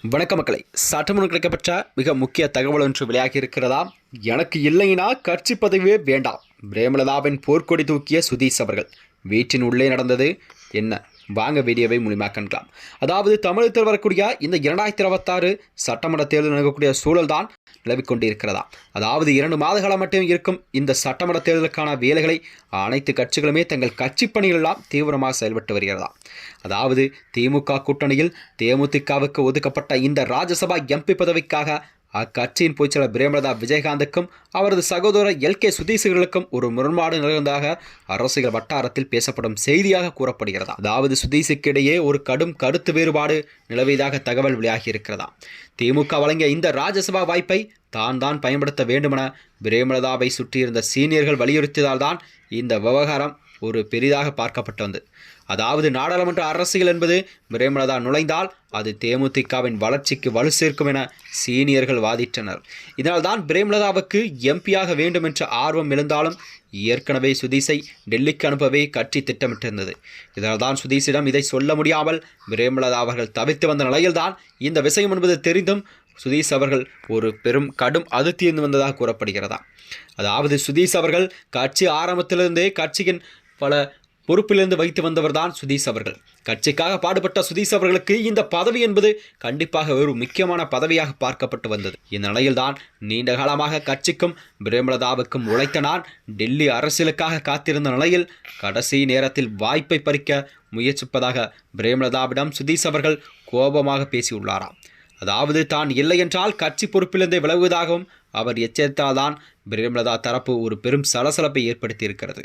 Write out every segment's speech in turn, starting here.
வணக்க மக்களை, சட்டமன்றம் கிடைக்கப்பட்ட மிக முக்கிய தகவல் ஒன்று வெளியாகி இருக்கிறதா? எனக்கு இல்லைனா கட்சி பதவியே வேண்டாம். பிரேமலதாவின் போர்க்கொடி தூக்கிய சுதீஷ் அவர்கள் வீட்டின் உள்ளே நடந்தது என்ன? வாங்க வீடியோவை மூலமாக காணலாம். அதாவது தமிழகத்தில் வரக்கூடிய இந்த 2026 சட்டமன்ற தேர்தல் நடக்கக்கூடிய சூழல் தான் நிலவிக்கொண்டிருக்கிறதா. அதாவது 2 மாத காலம் மட்டும் இருக்கும் இந்த சட்டமன்ற தேர்தலுக்கான வேலைகளை அனைத்து கட்சிகளுமே தங்கள் கட்சி பணிகளெல்லாம் தீவிரமாக செயல்பட்டு வருகிறதா. அதாவது திமுக கூட்டணியில் தேமுதிகவுக்கு ஒதுக்கப்பட்ட இந்த ராஜ்யசபா எம்பி பதவிக்காக அக்கட்சியின் பொதுச்செயலாளர் பிரேமலதா விஜயகாந்துக்கும் அவரது சகோதரர் எல்.கே. சுதீஷர்களுக்கும் ஒரு முரண்பாடு நிகழ்ந்ததாக அரசியல் வட்டாரத்தில் பேசப்படும் செய்தியாக கூறப்படுகிறதா. அதாவது சுதீஷுக்கு இடையே ஒரு கடும் கருத்து வேறுபாடு நிலவியதாக தகவல் வெளியாகி இருக்கிறதா. திமுக வழங்கிய இந்த ராஜ்யசபா வாய்ப்பை தான் பயன்படுத்த வேண்டுமென பிரேமலதாவை சுற்றியிருந்த சீனியர்கள் வலியுறுத்தியதால் தான் இந்த விவகாரம் ஒரு பெரிதாக பார்க்கப்பட்டு வந்தது. அதாவது நாடாளுமன்ற அரசியல் என்பது பிரேமலதா நுழைந்தால் அது தேமுதிகவின் வளர்ச்சிக்கு வலு சேர்க்கும் என சீனியர்கள் வாதிட்டனர். இதனால் தான் பிரேமலதாவுக்கு எம்பியாக வேண்டும் என்ற ஆர்வம் எழுந்தாலும் ஏற்கனவே சுதீஷை டெல்லிக்கு அனுப்பவே கட்சி திட்டமிட்டிருந்தது. இதனால் தான் சுதீஷிடம் இதை சொல்ல முடியாமல் பிரேமலதா அவர்கள் தவிர்த்து வந்த நிலையில்தான் இந்த விஷயம் என்பது தெரிந்தும் சுதீஷ் அவர்கள் ஒரு கடும் அதிருப்தி வந்ததாக கூறப்படுகிறதா. அதாவது சுதீஷ் அவர்கள் கட்சி ஆரம்பத்திலிருந்தே கட்சியின் பல பொறுப்பிலிருந்து வைத்து வந்தவர் தான் சுதீஷ் அவர்கள். கட்சிக்காக பாடுபட்ட சுதீஷ் அவர்களுக்கு இந்த பதவி என்பது கண்டிப்பாக ஒரு முக்கியமான பதவியாக பார்க்கப்பட்டு வந்தது. இந்த நிலையில்தான் நீண்ட காலமாக கட்சிக்கும் பிரேமலதாவுக்கும் உழைத்த நான் டெல்லி அரசியலுக்காக காத்திருந்த நிலையில் கடைசி நேரத்தில் வாய்ப்பை பறிக்க முயற்சிப்பதாக பிரேமலதாவிடம் சுதீஷ் அவர்கள் கோபமாக பேசியுள்ளாராம். அதாவது தான் இல்லை என்றால் கட்சி பொறுப்பிலிருந்தே விலகுவதாகவும் அவர் எச்சரித்தால்தான் பிரேமலதா தரப்பு ஒரு பெரும் சலசலப்பை ஏற்படுத்தி இருக்கிறது.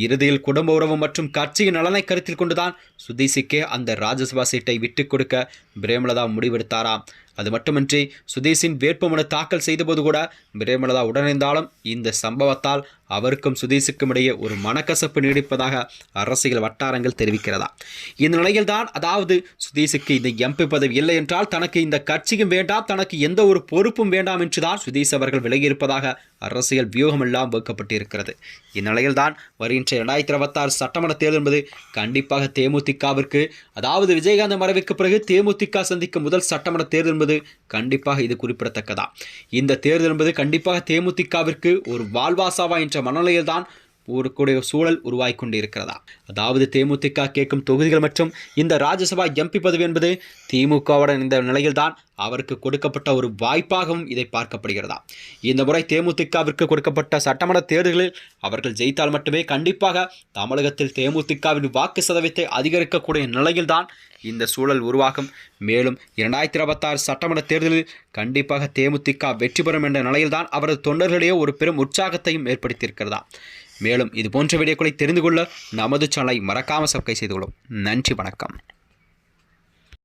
இறுதியில் குடும்ப உறவு மற்றும் கட்சியின் நலனை கருத்தில் கொண்டுதான் சுதீஷுக்கே அந்த ராஜ்யசபா சீட்டை விட்டுக் கொடுக்க பிரேமலதா முடிவெடுத்தாராம். அது மட்டுமின்றி சுதீஷின் வேட்புமனு தாக்கல் செய்தபோது கூட பிரேமலதா உடனிருந்தாலும் இந்த சம்பவத்தால் அவருக்கும் சுதீஷுக்கும் இடையே ஒரு மனக்கசப்பு நீடிப்பதாக அரசியல் வட்டாரங்கள் தெரிவிக்கிறதா. இந்த நிலையில்தான் அதாவது சுதீஷுக்கு இந்த எம்பி பதவி இல்லை என்றால் தனக்கு இந்த கட்சியும் வேண்டாம், தனக்கு எந்த ஒரு பொறுப்பும் வேண்டாம் என்றுதான் சுதீஷ் அவர்கள் விலகியிருப்பதாக அரசியல் வியூகம் எல்லாம் வகுக்கப்பட்டிருக்கிறது. இந்நிலையில்தான் வருகின்ற 2026 சட்டமன்ற தேர்தல் என்பது கண்டிப்பாக தேமுதிகவிற்கு, அதாவது விஜயகாந்த் மறைவுக்கு பிறகு தேமுதிக சந்திக்கும் முதல் சட்டமன்ற தேர்தல் என்பது கண்டிப்பாக இது குறிப்பிடத்தக்கதா. இந்த தேர்தல் என்பது கண்டிப்பாக தேமுதிகவிற்கு ஒரு வாழ்வாசாவா என்ற மனநிலையில் தான் ஒரு கூடிய சூழல் உருவாகி கொண்டிருக்கிறதா. அதாவது தேமுதிக கேட்கும் தொகுதிகள் மற்றும் இந்த ராஜ்யசபா எம்பி பதவி என்பது திமுகவுடன் இந்த நிலையில்தான் அவருக்கு கொடுக்கப்பட்ட ஒரு வாய்ப்பாகவும் இதை பார்க்கப்படுகிறதா. இந்த முறை தேமுதிகவிற்கு கொடுக்கப்பட்ட சட்டமன்ற தேர்தல்களில் அவர்கள் ஜெயித்தால் மட்டுமே கண்டிப்பாக தமிழகத்தில் தேமுதிகவின் வாக்கு சதவீதத்தை அதிகரிக்கக்கூடிய நிலையில்தான் இந்த சூழல் உருவாகும். மேலும் 2026 சட்டமன்ற தேர்தலில் கண்டிப்பாக தேமுதிக வெற்றி பெறும் என்ற நிலையில்தான் அவரது தொண்டர்களிடையே ஒரு பெரும் உற்சாகத்தையும் ஏற்படுத்தியிருக்கிறதா. மேலும் இது போன்ற வீடியோக்களை தெரிந்து கொள்ள நமது சேனலை மறக்காமல் சப்ஸ்கிரைப் செய்து கொள்ளும். நன்றி, வணக்கம்.